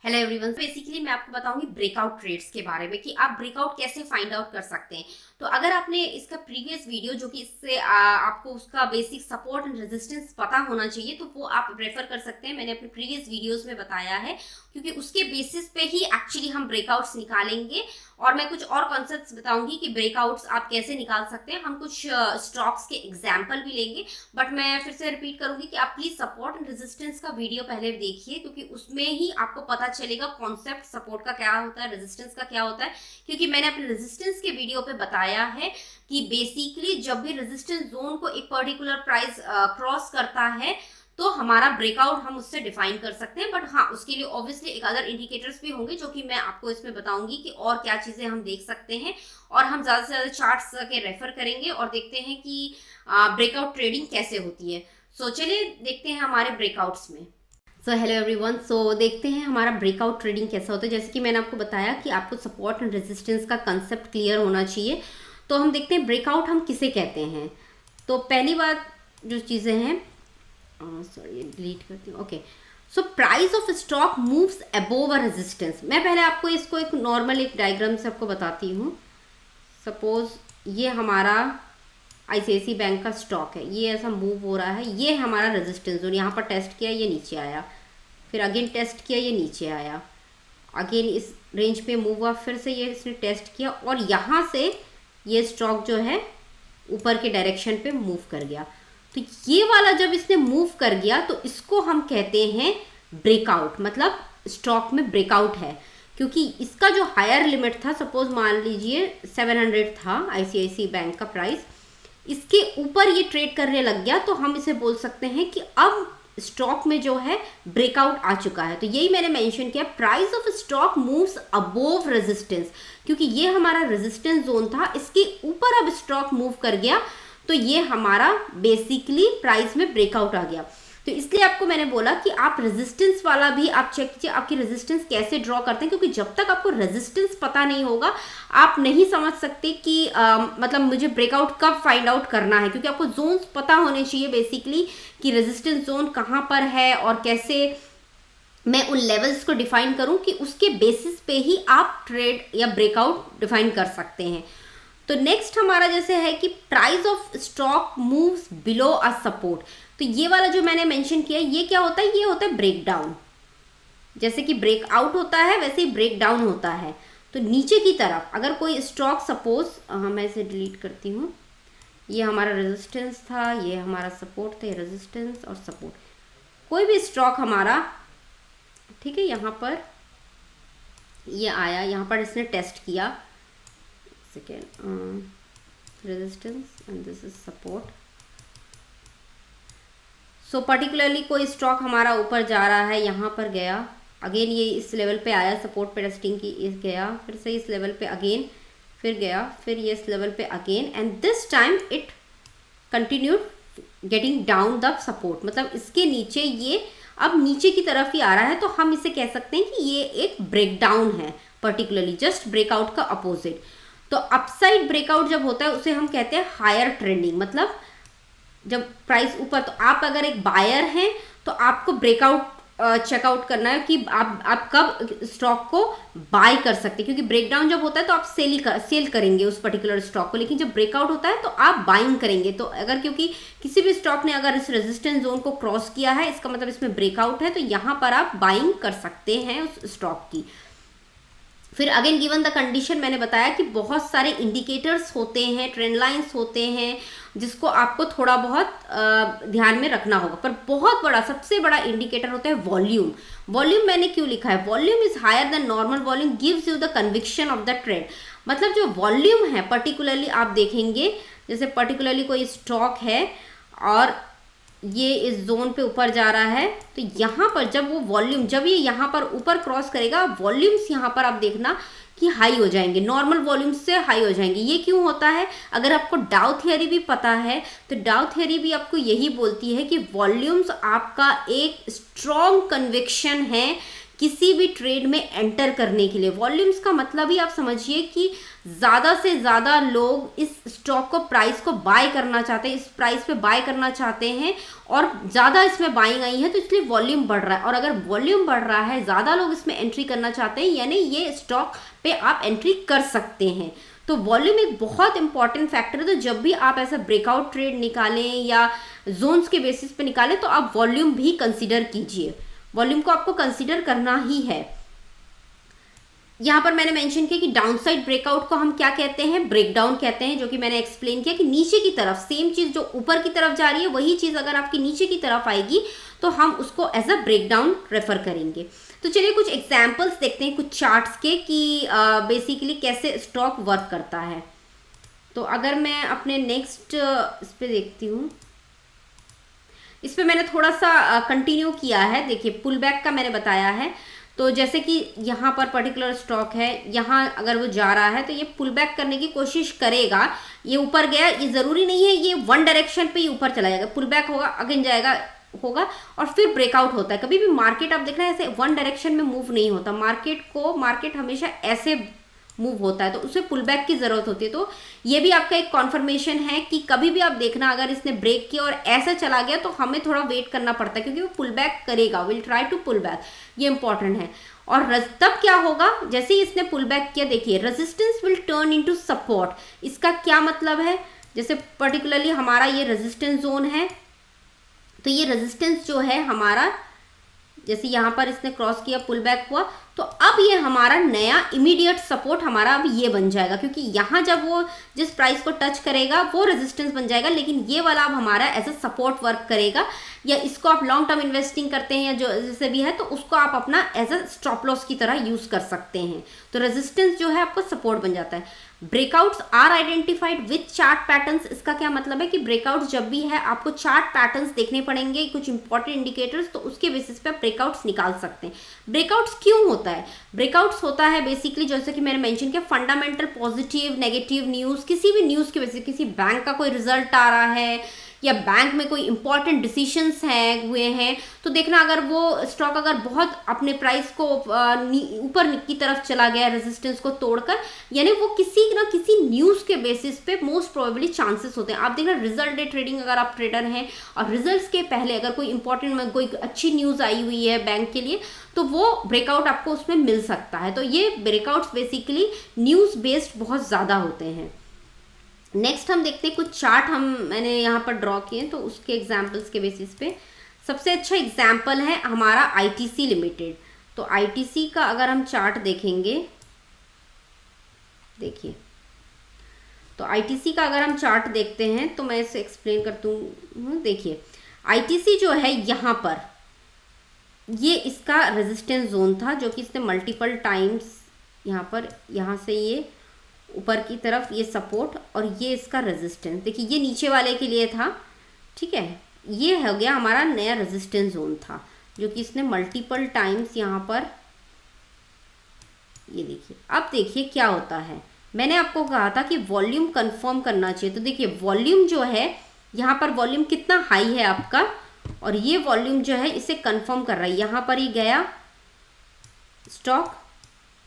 Hello everyone. Basically मैं आपको बताऊंगी ब्रेकआउट ट्रेड्स के बारे में कि आप ब्रेकआउट कैसे फाइंड आउट कर सकते हैं। तो अगर आपने इसका प्रीवियस वीडियो जो कि इससे आपको उसका बेसिक सपोर्ट एंड रेजिस्टेंस पता होना चाहिए, तो वो आप रेफर कर सकते हैं। मैंने अपने प्रीवियस वीडियोस में बताया है, क्योंकि उसके बेसिस पे ही एक्चुअली हम ब्रेकआउट्स निकालेंगे। और मैं कुछ और कॉन्सेप्ट्स बताऊंगी कि ब्रेकआउट्स आप कैसे निकाल सकते हैं। हम कुछ स्टॉक्स के एग्जाम्पल भी लेंगे, बट मैं फिर से रिपीट करूंगी कि आप प्लीज सपोर्ट एंड रेजिस्टेंस का वीडियो पहले देखिए, क्योंकि उसमें ही आपको पता चलेगा कॉन्सेप्ट सपोर्ट का क्या होता है, रेजिस्टेंस का क्या होता है। क्योंकि मैंने अपने रेजिस्टेंस के वीडियो पे बताया है कि बेसिकली जब भी रेजिस्टेंस जोन को एक पर्टिकुलर प्राइस क्रॉस करता है तो हमारा ब्रेकआउट हम उससे डिफाइन कर सकते हैं। बट हाँ, उसके लिए ऑब्वियसली एक अदर इंडिकेटर्स भी होंगे जो कि मैं आपको इसमें बताऊंगी कि और क्या चीजें हम देख सकते हैं। और हम ज्यादा से ज्यादा चार्ट्स के रेफर करेंगे और देखते हैं कि ब्रेकआउट ट्रेडिंग कैसे होती है। सो चलिए देखते हैं हमारे ब्रेकआउट्स में। So hello everyone. सो देखते हैं हमारा ब्रेकआउट ट्रेडिंग कैसा होता है। जैसे कि मैंने आपको बताया कि आपको सपोर्ट एंड रेजिस्टेंस का कंसेप्ट क्लियर होना चाहिए। तो हम देखते हैं ब्रेकआउट हम किसे कहते हैं। तो पहली बात जो चीज़ें हैं, सॉरी डिलीट करती हूँ। Okay, so price of stock moves above a resistance. मैं पहले आपको इसको एक नॉर्मल एक डायग्राम से आपको बताती हूँ। सपोज ये हमारा आईसीआईसी बैंक का स्टॉक है, ये ऐसा मूव हो रहा है, ये हमारा रेजिस्टेंस जोन। यहाँ पर टेस्ट किया, ये नीचे आया, फिर अगेन टेस्ट किया, ये नीचे आया, अगेन इस रेंज पे मूव हुआ, फिर से ये इसने टेस्ट किया और यहाँ से ये स्टॉक जो है ऊपर के डायरेक्शन पे मूव कर गया। तो ये वाला जब इसने मूव कर गया तो इसको हम कहते हैं ब्रेकआउट, मतलब स्टॉक में ब्रेकआउट है। क्योंकि इसका जो हायर लिमिट था, सपोज मान लीजिए 700 था आईसीआईसी बैंक का प्राइस, इसके ऊपर ये ट्रेड करने लग गया, तो हम इसे बोल सकते हैं कि अब स्टॉक में जो है ब्रेकआउट आ चुका है। तो यही मैंने मेंशन किया, price of stock moves above resistance. क्योंकि ये हमारा रेजिस्टेंस जोन था, इसके ऊपर अब स्टॉक मूव कर गया, तो ये हमारा बेसिकली प्राइस में ब्रेकआउट आ गया। तो इसलिए आपको मैंने बोला कि आप रेजिस्टेंस वाला भी आप चेक कीजिए, आपकी रेजिस्टेंस कैसे ड्रॉ करते हैं। क्योंकि जब तक आपको रेजिस्टेंस पता नहीं होगा, आप नहीं समझ सकते कि मतलब मुझे ब्रेकआउट कब फाइंड आउट करना है। क्योंकि आपको जोन्स पता होने चाहिए बेसिकली कि रेजिस्टेंस जोन कहाँ पर है और कैसे मैं उन लेवल्स को डिफाइन करूं कि उसके बेसिस पे ही आप ट्रेड या ब्रेकआउट डिफाइन कर सकते हैं। तो नेक्स्ट हमारा जैसे है कि price of stock moves below a support. तो ये वाला जो मैंने मेंशन किया, ये क्या होता है? ये होता है ब्रेकडाउन। जैसे कि ब्रेकआउट होता है वैसे ही ब्रेकडाउन होता है। तो नीचे की तरफ अगर कोई स्टॉक, सपोज मैं इसे डिलीट करती हूँ, ये हमारा रेजिस्टेंस था, ये हमारा सपोर्ट था, ये रेजिस्टेंस और सपोर्ट। कोई भी स्टॉक हमारा, ठीक है, यहाँ पर ये आया, यहाँ पर इसने टेस्ट किया, second resistance and this is support. So particularly कोई स्टॉक हमारा ऊपर जा रहा है, यहाँ पर गया, अगेन ये इस लेवल पे आया, सपोर्ट पे टेस्टिंग की, इस गया, फिर से इस लेवल पे अगेन, फिर गया, फिर ये इस लेवल पे again, and this time it continued getting down the support. मतलब इसके नीचे ये अब नीचे की तरफ ही आ रहा है, तो हम इसे कह सकते हैं कि ये एक ब्रेकडाउन है, पर्टिकुलरली जस्ट ब्रेकआउट का अपोजिट। तो अपसाइड ब्रेकआउट जब होता है उसे हम कहते हैं हायर ट्रेंडिंग। मतलब जब प्राइस ऊपर, तो आप अगर एक बायर हैं तो आपको ब्रेकआउट चेकआउट करना है कि आप कब स्टॉक को बाय कर सकते हैं। क्योंकि ब्रेकडाउन जब होता है तो आप सेल करेंगे उस पर्टिकुलर स्टॉक को, लेकिन जब ब्रेकआउट होता है तो आप बाइंग करेंगे। तो अगर क्योंकि किसी भी स्टॉक ने अगर इस रेजिस्टेंस जोन को क्रॉस किया है, इसका मतलब इसमें ब्रेकआउट है, तो यहाँ पर आप बाइंग कर सकते हैं उस स्टॉक की। फिर अगेन गिवन द कंडीशन, मैंने बताया कि बहुत सारे इंडिकेटर्स होते हैं, ट्रेंड लाइंस होते हैं, जिसको आपको थोड़ा बहुत ध्यान में रखना होगा। पर बहुत बड़ा, सबसे बड़ा इंडिकेटर होता है वॉल्यूम। वॉल्यूम मैंने क्यों लिखा है? Volume is higher than normal volume gives you the conviction of the trade. मतलब जो वॉल्यूम है, पर्टिकुलरली आप देखेंगे, जैसे पर्टिकुलरली कोई स्टॉक है और ये इस जोन पे ऊपर जा रहा है, तो यहाँ पर जब वो वॉल्यूम, जब ये यहाँ पर ऊपर क्रॉस करेगा, वॉल्यूम्स यहाँ पर आप देखना कि हाई हो जाएंगे, नॉर्मल वॉल्यूम्स से हाई हो जाएंगे। ये क्यों होता है? अगर आपको डाउ थियरी भी पता है तो डाउ थियरी भी आपको यही बोलती है कि वॉल्यूम्स आपका एक स्ट्रॉन्ग कन्विक्शन है किसी भी ट्रेड में एंटर करने के लिए। वॉल्यूम्स का मतलब ही आप समझिए कि ज़्यादा से ज़्यादा लोग इस स्टॉक को प्राइस को बाय करना चाहते हैं, इस प्राइस पे बाय करना चाहते हैं और ज़्यादा इसमें बाइंग आई है, तो इसलिए वॉल्यूम बढ़ रहा है। और अगर वॉल्यूम बढ़ रहा है, ज़्यादा लोग इसमें एंट्री करना चाहते हैं, यानी ये स्टॉक पे आप एंट्री कर सकते हैं। तो वॉल्यूम एक बहुत इंपॉर्टेंट फैक्टर है। तो जब भी आप ऐसा ब्रेकआउट ट्रेड निकालें या जोन्स के बेसिस पे निकालें तो आप वॉल्यूम भी कंसीडर कीजिए, वॉल्यूम को आपको कंसीडर करना ही है। यहाँ पर मैंने मेंशन किया कि डाउनसाइड ब्रेकआउट को हम क्या कहते हैं, ब्रेकडाउन कहते हैं, जो कि मैंने एक्सप्लेन किया कि नीचे की तरफ सेम चीज जो ऊपर की तरफ जा रही है वही चीज अगर आपकी नीचे की तरफ आएगी तो हम उसको एज अ ब्रेकडाउन रेफर करेंगे। तो चलिए कुछ एग्जाम्पल्स देखते हैं कुछ चार्ट्स के कि बेसिकली कैसे स्टॉक वर्क करता है। तो अगर मैं अपने नेक्स्ट इस पे देखती हूँ, इस पे मैंने थोड़ा सा कंटिन्यू किया है। देखिए पुल बैक का मैंने बताया है, तो जैसे कि यहाँ पर पर्टिकुलर स्टॉक है, यहाँ अगर वो जा रहा है तो ये पुल बैक करने की कोशिश करेगा। ये ऊपर गया, ये ज़रूरी नहीं है ये वन डायरेक्शन पे ही ऊपर चला जाएगा, पुल बैक होगा, अगेन जाएगा होगा और फिर ब्रेकआउट होता है। कभी भी मार्केट आप देखना ऐसे वन डायरेक्शन में मूव नहीं होता, मार्केट हमेशा ऐसे मूव होता है, तो उसे पुल बैक की ज़रूरत होती है। तो ये भी आपका एक कॉन्फर्मेशन है कि कभी भी आप देखना अगर इसने ब्रेक किया और ऐसा चला गया तो हमें थोड़ा वेट करना पड़ता है, क्योंकि वो पुल बैक करेगा, will try to pull back, ये इंपॉर्टेंट है। और तब क्या होगा, जैसे ही इसने पुल बैक किया, देखिए resistance will turn into support. इसका क्या मतलब है, जैसे पर्टिकुलरली हमारा ये रेजिस्टेंस जोन है, तो ये रेजिस्टेंस जो है हमारा, जैसे यहाँ पर इसने क्रॉस किया, पुल बैक हुआ, तो अब ये हमारा नया इमीडिएट सपोर्ट हमारा अब ये बन जाएगा, क्योंकि यहाँ जब वो जिस प्राइस को टच करेगा वो रेजिस्टेंस बन जाएगा, लेकिन ये वाला अब हमारा एज अ सपोर्ट वर्क करेगा। या इसको आप लॉन्ग टर्म इन्वेस्टिंग करते हैं या जो जैसे भी है, तो उसको आप अपना एज अ स्टॉप लॉस की तरह यूज कर सकते हैं। तो रेजिस्टेंस जो है आपको सपोर्ट बन जाता है। Breakouts are identified with chart patterns. इसका क्या मतलब है कि ब्रेकआउट्स जब भी है आपको चार्ट पैटर्न्स देखने पड़ेंगे, कुछ इंपॉर्टेंट इंडिकेटर्स, तो उसके बेसिस पे आप ब्रेकआउट्स निकाल सकते हैं। ब्रेकआउट्स क्यों होता है, ब्रेकआउट्स होता है बेसिकली जैसे कि मैंने मेंशन किया, फंडामेंटल पॉजिटिव नेगेटिव न्यूज़, किसी भी न्यूज़ के बेसिस, किसी बैंक का कोई रिजल्ट आ रहा है या बैंक में कोई इंपॉर्टेंट डिसीजंस हुए हैं, तो देखना अगर वो स्टॉक अगर बहुत अपने प्राइस को ऊपर की तरफ चला गया रेजिस्टेंस को तोड़कर, यानी वो किसी ना किसी न्यूज़ के बेसिस पे मोस्ट प्रोबेबली चांसेस होते हैं। आप देखना रिजल्ट डे ट्रेडिंग अगर आप ट्रेडर हैं और रिजल्ट्स के पहले अगर कोई इंपॉर्टेंट कोई अच्छी न्यूज़ आई हुई है बैंक के लिए, तो वो ब्रेकआउट आपको उसमें मिल सकता है। तो ये ब्रेकआउट्स बेसिकली न्यूज़ बेस्ड बहुत ज़्यादा होते हैं। नेक्स्ट हम देखते हैं कुछ चार्ट मैंने यहाँ पर ड्रॉ किए, तो उसके एग्जाम्पल्स के बेसिस पे सबसे अच्छा एग्जाम्पल है हमारा आईटीसी लिमिटेड। तो आईटीसी का अगर हम चार्ट देखेंगे, देखिए, तो आईटीसी का अगर हम चार्ट देखते हैं तो मैं इसे एक्सप्लेन करती हूँ। देखिए आईटीसी जो है यहाँ पर, ये इसका रेजिस्टेंस जोन था जो कि इसने मल्टीपल टाइम्स यहाँ से ये ऊपर की तरफ ये सपोर्ट और ये इसका रेजिस्टेंस, देखिए ये नीचे वाले के लिए था, ठीक है, ये हो गया हमारा नया रेजिस्टेंस जोन था जो कि इसने मल्टीपल टाइम्स यहाँ पर, ये देखिए। अब देखिए क्या होता है, मैंने आपको कहा था कि वॉल्यूम कंफर्म करना चाहिए, तो देखिए वॉल्यूम जो है यहाँ पर, वॉल्यूम कितना हाई है आपका, और ये वॉल्यूम जो है इसे कंफर्म कर रहा है। यहाँ पर ही गया स्टॉक,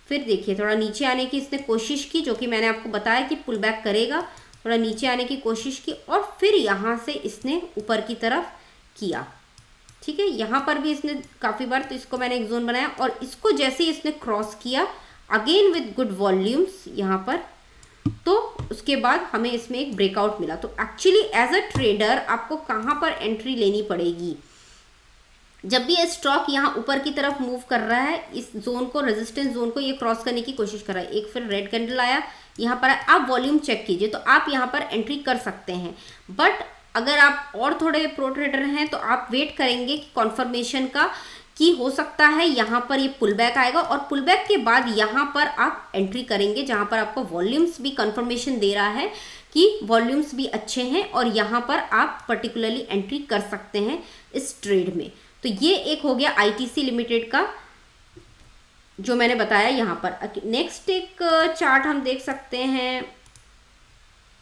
फिर देखिए थोड़ा नीचे आने की इसने कोशिश की, जो कि मैंने आपको बताया कि पुल बैक करेगा, थोड़ा नीचे आने की कोशिश की और फिर यहाँ से इसने ऊपर की तरफ किया, ठीक है। यहाँ पर भी इसने काफ़ी बार, तो इसको मैंने एक जोन बनाया और इसको जैसे ही इसने क्रॉस किया अगेन विद गुड वॉल्यूम्स यहाँ पर, तो उसके बाद हमें इसमें एक ब्रेकआउट मिला। तो एक्चुअली एज अ ट्रेडर आपको कहाँ पर एंट्री लेनी पड़ेगी, जब भी ये स्टॉक यहाँ ऊपर की तरफ मूव कर रहा है, इस जोन को, रेजिस्टेंस जोन को ये क्रॉस करने की कोशिश कर रहा है, एक फिर रेड कैंडल आया यहाँ पर, आप वॉल्यूम चेक कीजिए तो आप यहाँ पर एंट्री कर सकते हैं। बट अगर आप और थोड़े प्रो ट्रेडर हैं तो आप वेट करेंगे कि कॉन्फर्मेशन का, कि हो सकता है यहाँ पर ये पुल बैक आएगा और पुल बैक के बाद यहाँ पर आप एंट्री करेंगे जहाँ पर आपको वॉल्यूम्स भी कंफर्मेशन दे रहा है कि वॉल्यूम्स भी अच्छे हैं और यहाँ पर आप पर्टिकुलरली एंट्री कर सकते हैं इस ट्रेड में। तो ये एक हो गया आईटीसी लिमिटेड का जो मैंने बताया यहाँ पर। नेक्स्ट एक चार्ट हम देख सकते हैं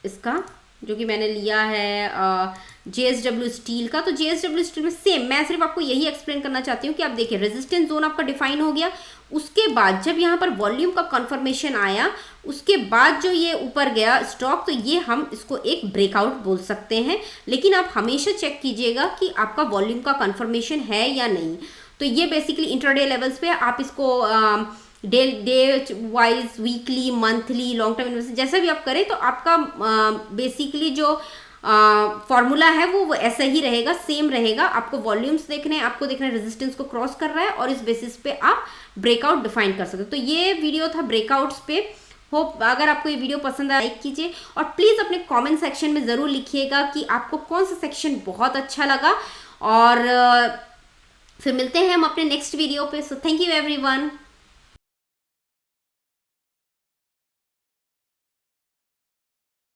इसका, जो कि मैंने लिया है JSW स्टील का। तो JSW स्टील में सेम, मैं सिर्फ आपको यही एक्सप्लेन करना चाहती हूँ कि आप देखिए रेजिस्टेंस जोन आपका डिफाइन हो गया, उसके बाद जब यहाँ पर वॉल्यूम का कंफर्मेशन आया, उसके बाद जो ये ऊपर गया स्टॉक, तो ये हम इसको एक ब्रेकआउट बोल सकते हैं। लेकिन आप हमेशा चेक कीजिएगा कि आपका वॉल्यूम का कंफर्मेशन है या नहीं। तो ये बेसिकली इंट्राडे लेवल्स पे आप इसको day wise, weekly, monthly, long term investment जैसा भी आप करें, तो आपका बेसिकली जो फॉर्मूला है वो ऐसा ही रहेगा, सेम रहेगा। आपको वॉल्यूम्स देखने हैं, आपको देखना है रेजिस्टेंस को क्रॉस कर रहा है, और इस बेसिस पे आप ब्रेकआउट डिफाइन कर सकते हो। तो ये वीडियो था ब्रेकआउट्स पे। होप अगर आपको ये वीडियो पसंद आया लाइक कीजिए, और प्लीज़ अपने कमेंट सेक्शन में ज़रूर लिखिएगा कि आपको कौन सा सेक्शन बहुत अच्छा लगा। और फिर मिलते हैं हम अपने नेक्स्ट वीडियो पे। So thank you everyone.